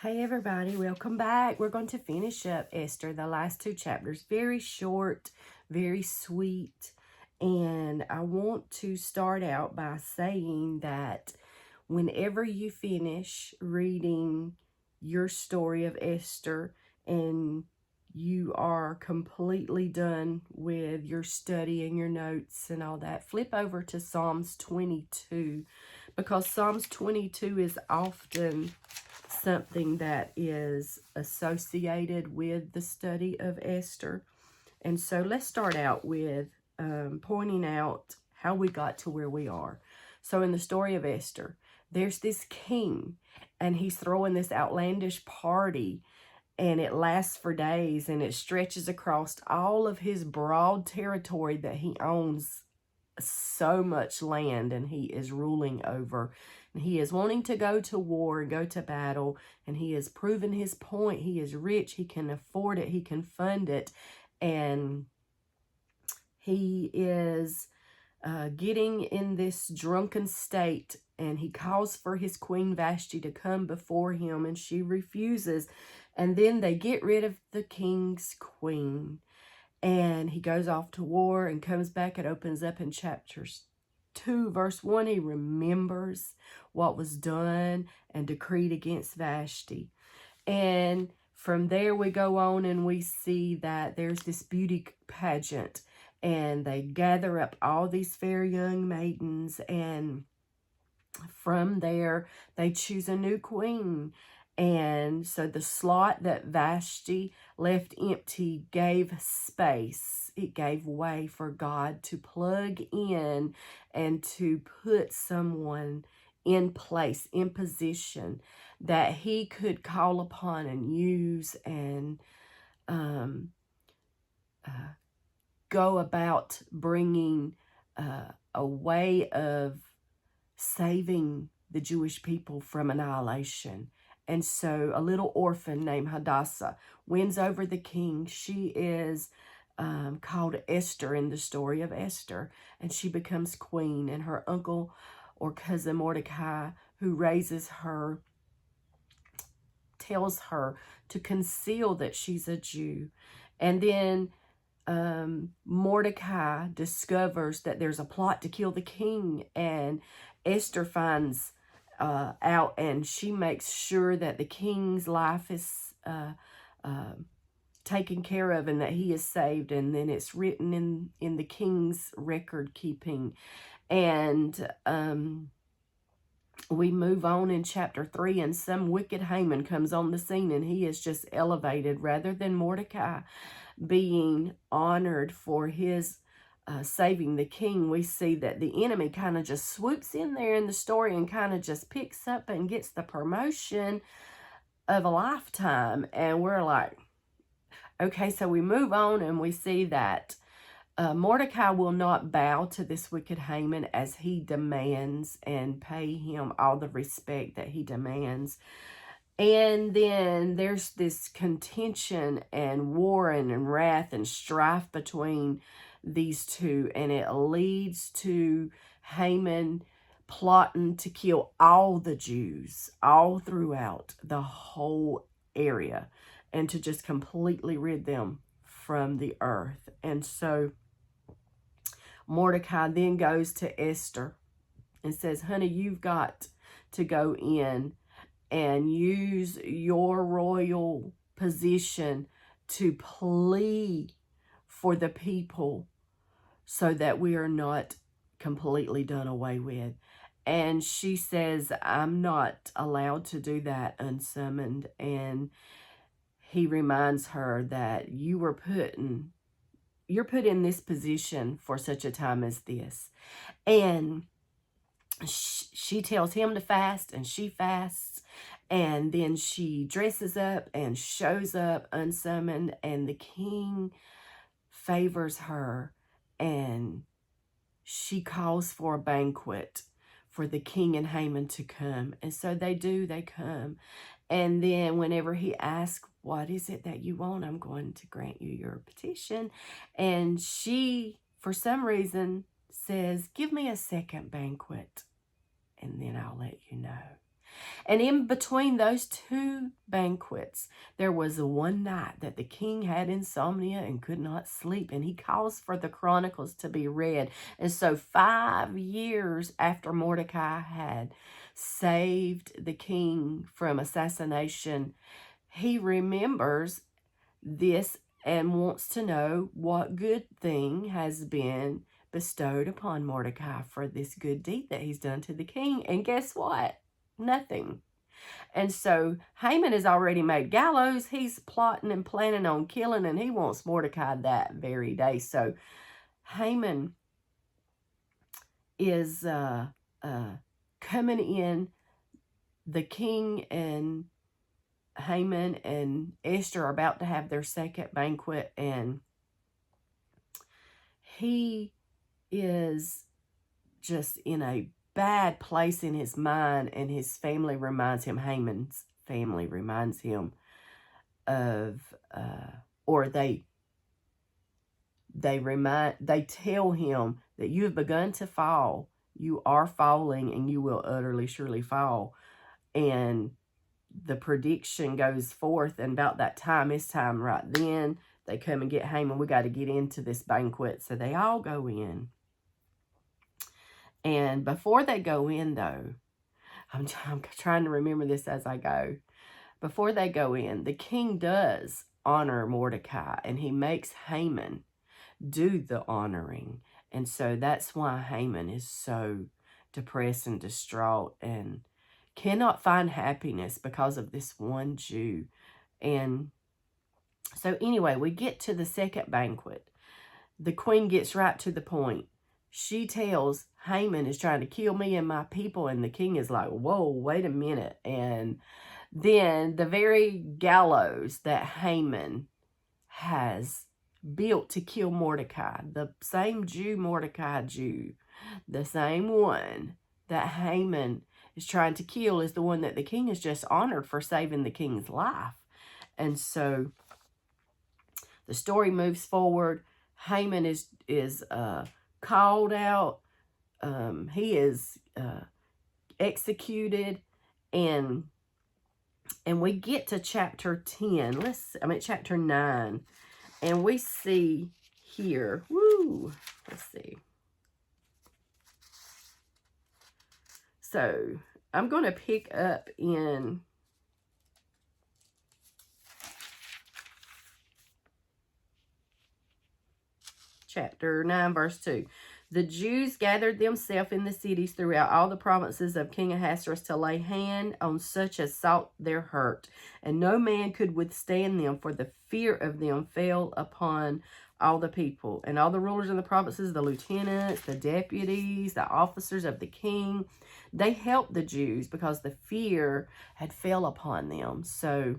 Hey everybody, welcome back. We're going to finish up Esther, the last two chapters. Very short, very sweet. And I want to start out by saying that whenever you finish reading your story of Esther and you are completely done with your study and your notes and all that, flip over to Psalms 22, because Psalms 22 is often something that is associated with the study of Esther. And so let's start out with pointing out how we got to where we are. So in the story of Esther, there's this king, and he's throwing this outlandish party, and it lasts for days, and it stretches across all of his broad territory that he owns so much land and he is ruling over. And he is wanting to go to war and go to battle, and he has proven his point. He is rich, he can afford it, he can fund it, and he is getting in this drunken state, and he calls for his queen Vashti to come before him, and she refuses. And then they get rid of the king's queen, and he goes off to war and comes back. It opens up in chapters 2, verse 1. He remembers what was done and decreed against Vashti. And from there we go on and we see that there's this beauty pageant, and they gather up all these fair young maidens, and from there they choose a new queen. And so the slot that Vashti left empty gave space. It gave way for God to plug in and to put someone in place, in position, that he could call upon and use and go about bringing a way of saving the Jewish people from annihilation. And so a little orphan named Hadassah wins over the king. She is called Esther in the story of Esther, and she becomes queen. And her uncle or cousin Mordecai, who raises her, tells her to conceal that she's a Jew. And then Mordecai discovers that there's a plot to kill the king, and Esther finds out, and she makes sure that the king's life is taken care of and that he is saved. And then it's written in the king's record keeping. And we move on in chapter 3, and some wicked Haman comes on the scene, and he is just elevated. Rather than Mordecai being honored for his saving the king, we see that the enemy kind of just swoops in there in the story and kind of just picks up and gets the promotion of a lifetime. And we're like, okay, so we move on and we see that Mordecai will not bow to this wicked Haman as he demands and pay him all the respect that he demands. And then there's this contention and warring and wrath and strife between these two, and it leads to Haman plotting to kill all the Jews all throughout the whole area, and to just completely rid them from the earth. And so Mordecai then goes to Esther and says, honey, you've got to go in and use your royal position to plead for the people so that we are not completely done away with. And she says, I'm not allowed to do that unsummoned. And he reminds her that you're put in this position for such a time as this. And she tells him to fast, and she fasts, and then she dresses up and shows up unsummoned, and the king favors her, and she calls for a banquet for the king and Haman to come. And so they come. And then whenever he asks, what is it that you want? I'm going to grant you your petition. And she, for some reason, says, give me a second banquet, and then I'll let you know. And in between those two banquets, there was one night that the king had insomnia and could not sleep, and he calls for the chronicles to be read. And so 5 years after Mordecai had saved the king from assassination, he remembers this and wants to know what good thing has been bestowed upon Mordecai for this good deed that he's done to the king. And guess what? Nothing. And so Haman has already made gallows. He's plotting and planning on killing, and he wants Mordecai that very day. So Haman is coming in. The king and Haman and Esther are about to have their second banquet, and he is just in a bad place in his mind, and his family reminds him, Haman's family reminds him of, or they tell him that you have begun to fall, you are falling, and you will utterly surely fall. And the prediction goes forth, and about that time, it's time right then, they come and get Haman. We got to get into this banquet. So they all go in. And before they go in, though, I'm trying to remember this as I go. Before they go in, the king does honor Mordecai, and he makes Haman do the honoring. And so that's why Haman is so depressed and distraught and cannot find happiness because of this one Jew. And so anyway, we get to the second banquet. The queen gets right to the point. She tells Haman is trying to kill me and my people, and the king is like, whoa, wait a minute. And then the very gallows that Haman has built to kill Mordecai, the same Mordecai Jew, the same one that Haman is trying to kill, is the one that the king has just honored for saving the king's life. And so the story moves forward. Haman is called out. He is executed, and we get to chapter 10. Chapter 9, and we see here. Let's see. So I'm going to pick up in chapter 9, verse 2. The Jews gathered themselves in the cities throughout all the provinces of King Ahasuerus to lay hand on such as sought their hurt. And no man could withstand them, for the fear of them fell upon all the people. And all the rulers of the provinces, the lieutenants, the deputies, the officers of the king, they helped the Jews because the fear had fell upon them. So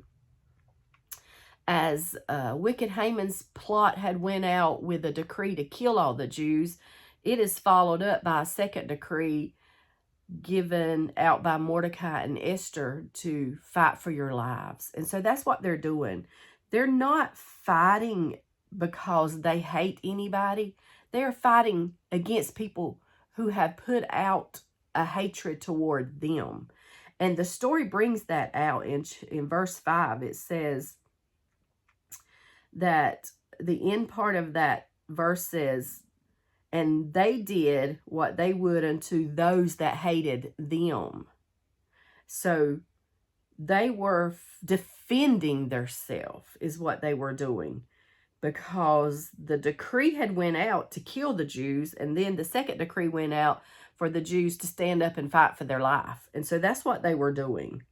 as wicked Haman's plot had went out with a decree to kill all the Jews, it is followed up by a second decree given out by Mordecai and Esther to fight for your lives. And so that's what they're doing. They're not fighting because they hate anybody. They're fighting against people who have put out a hatred toward them. And the story brings that out in verse 5. It says that the end part of that verse says, and they did what they would unto those that hated them. So they were defending themselves is what they were doing, because the decree had went out to kill the Jews, and then the second decree went out for the Jews to stand up and fight for their life. And so that's what they were doing.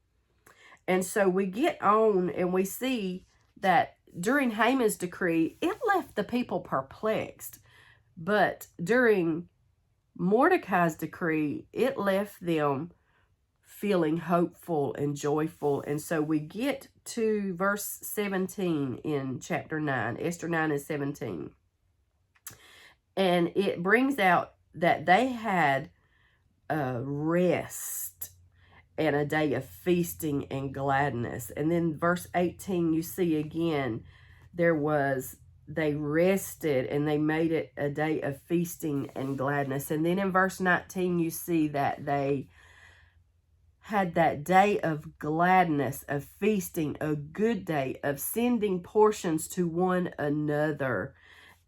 And so we get on and we see that during Haman's decree, it left the people perplexed. But during Mordecai's decree, it left them feeling hopeful and joyful. And so we get to verse 17 in chapter 9, Esther 9 and 17. And it brings out that they had a rest and a day of feasting and gladness. And then verse 18, you see again, they rested and they made it a day of feasting and gladness. And then in verse 19, you see that they had that day of gladness, of feasting, a good day, of sending portions to one another.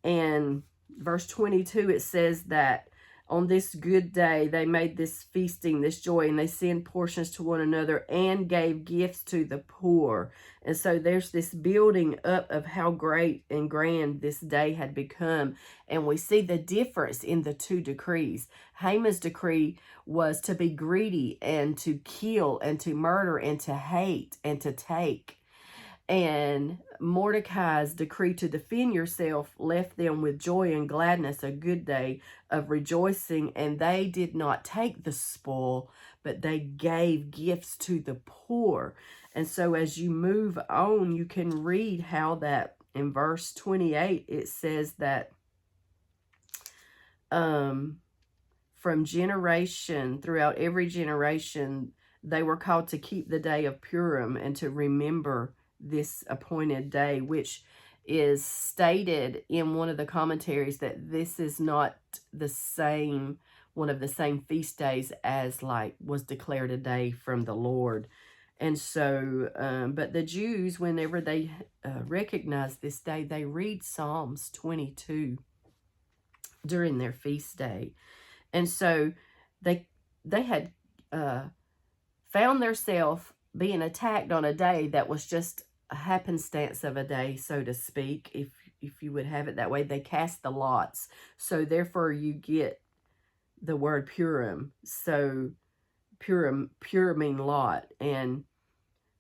And verse 22, it says that on this good day, they made this feasting, this joy, and they sent portions to one another and gave gifts to the poor. And so there's this building up of how great and grand this day had become. And we see the difference in the two decrees. Haman's decree was to be greedy and to kill and to murder and to hate and to take. And Mordecai's decree to defend yourself left them with joy and gladness, a good day of rejoicing. And they did not take the spoil, but they gave gifts to the poor. And so as you move on, you can read how that in verse 28, it says that from generation, throughout every generation, they were called to keep the day of Purim and to remember this appointed day, which is stated in one of the commentaries that this is not the same, one of the same feast days as like was declared a day from the Lord. And so, but the Jews, whenever they recognize this day, they read Psalms 22 during their feast day. And so they had found themselves being attacked on a day that was just a happenstance of a day, so to speak, if you would have it that way. They cast the lots. So therefore you get the word Purim. So Purim mean lot. And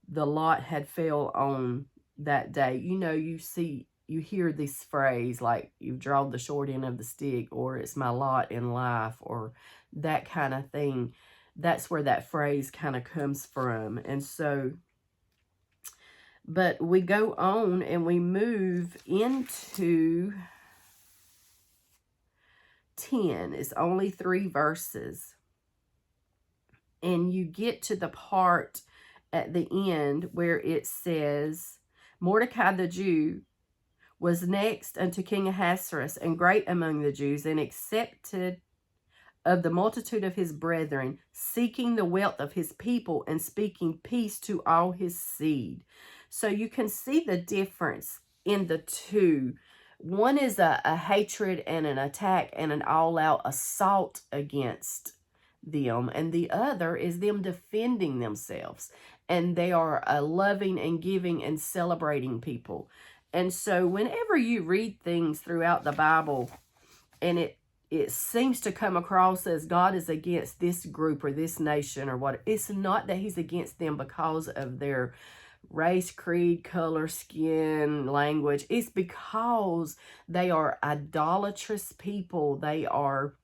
the lot had fell on that day. You know, you hear this phrase like you've drawn the short end of the stick, or it's my lot in life, or that kind of thing. That's where that phrase kind of comes from. And so, but we go on and we move into 10. It's only 3 verses. And you get to the part at the end where it says, Mordecai the Jew was next unto King Ahasuerus, and great among the Jews, and accepted of the multitude of his brethren, seeking the wealth of his people, and speaking peace to all his seed. So you can see the difference in the two. One is a hatred and an attack and an all-out assault against them, and the other is them defending themselves. And they are a loving and giving and celebrating people. And so whenever you read things throughout the Bible, and it seems to come across as God is against this group or this nation or what, it's not that he's against them because of their race, creed, color, skin, language. It's because they are idolatrous people. They are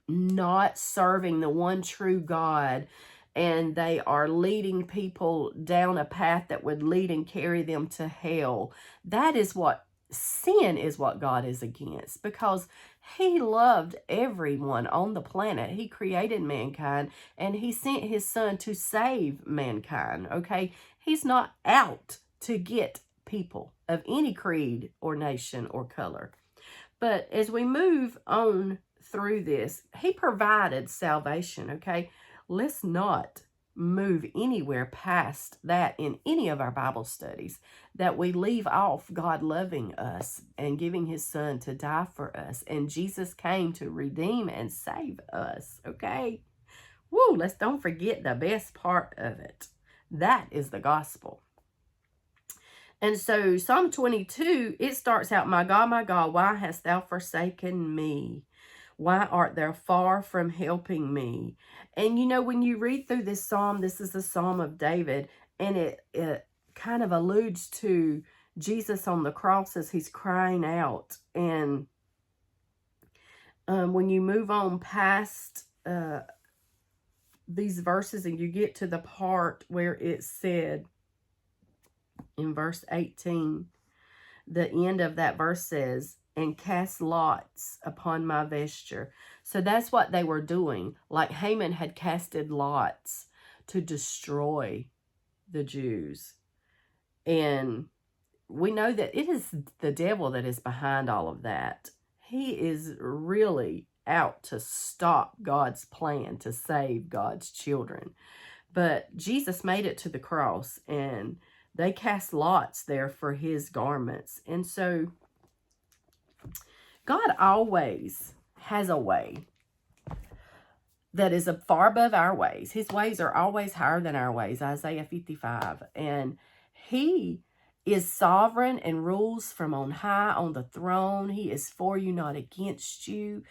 not serving the one true God, and they are leading people down a path that would lead and carry them to hell. That is what sin is, what God is against, because he loved everyone on the planet. He created mankind, and he sent his son to save mankind, okay? He's not out to get people of any creed or nation or color. But as we move on through this, he provided salvation, okay? Let's not move anywhere past that in any of our Bible studies, that we leave off God loving us and giving his son to die for us. And Jesus came to redeem and save us, okay? Woo, let's don't forget the best part of it. That is the gospel. And so Psalm 22, it starts out, my God, why hast thou forsaken me? Why art thou far from helping me? And you know, when you read through this psalm, this is a psalm of David, and it kind of alludes to Jesus on the cross as he's crying out. And when you move on past these verses and you get to the part where it said in verse 18, the end of that verse says, and cast lots upon my vesture. So that's what they were doing. Like Haman had casted lots to destroy the Jews. And we know that it is the devil that is behind all of that. He is really out to stop God's plan to save God's children. But Jesus made it to the cross, and they cast lots there for his garments. And so God always has a way that is far above our ways. His ways are always higher than our ways, Isaiah 55. And he is sovereign and rules from on high on the throne. He is for you, not against you.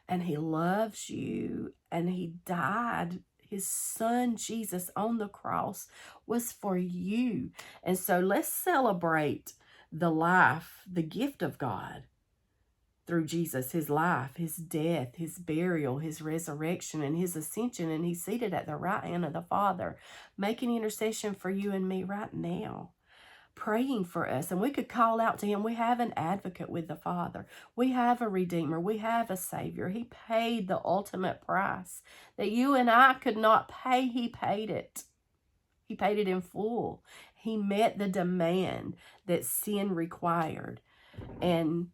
And he loves you. And he died. His son, Jesus, on the cross was for you. And so let's celebrate the life, the gift of God through Jesus, his life, his death, his burial, his resurrection, and his ascension. And he's seated at the right hand of the Father, making intercession for you and me right now, praying for us. And we could call out to him. We have an advocate with the Father. We have a Redeemer. We have a Savior. He paid the ultimate price that you and I could not pay. He paid it. He paid it in full. He met the demand that sin required. And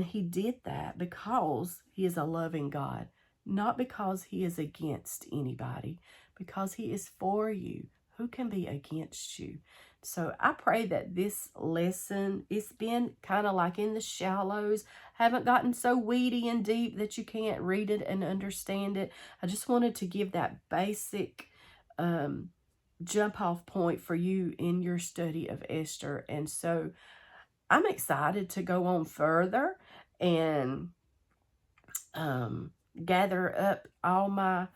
he did that because he is a loving God, not because he is against anybody, because he is for you. Who can be against you? So I pray that this lesson, it's been kind of like in the shallows, haven't gotten so weedy and deep that you can't read it and understand it. I just wanted to give that basic jump off point for you in your study of Esther. And so I'm excited to go on further and gather up all my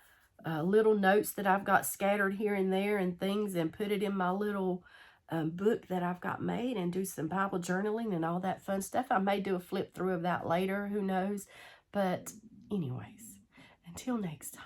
little notes that I've got scattered here and there and things, and put it in my little book that I've got made, and do some Bible journaling and all that fun stuff. I may do a flip through of that later, who knows. But anyways, until next time.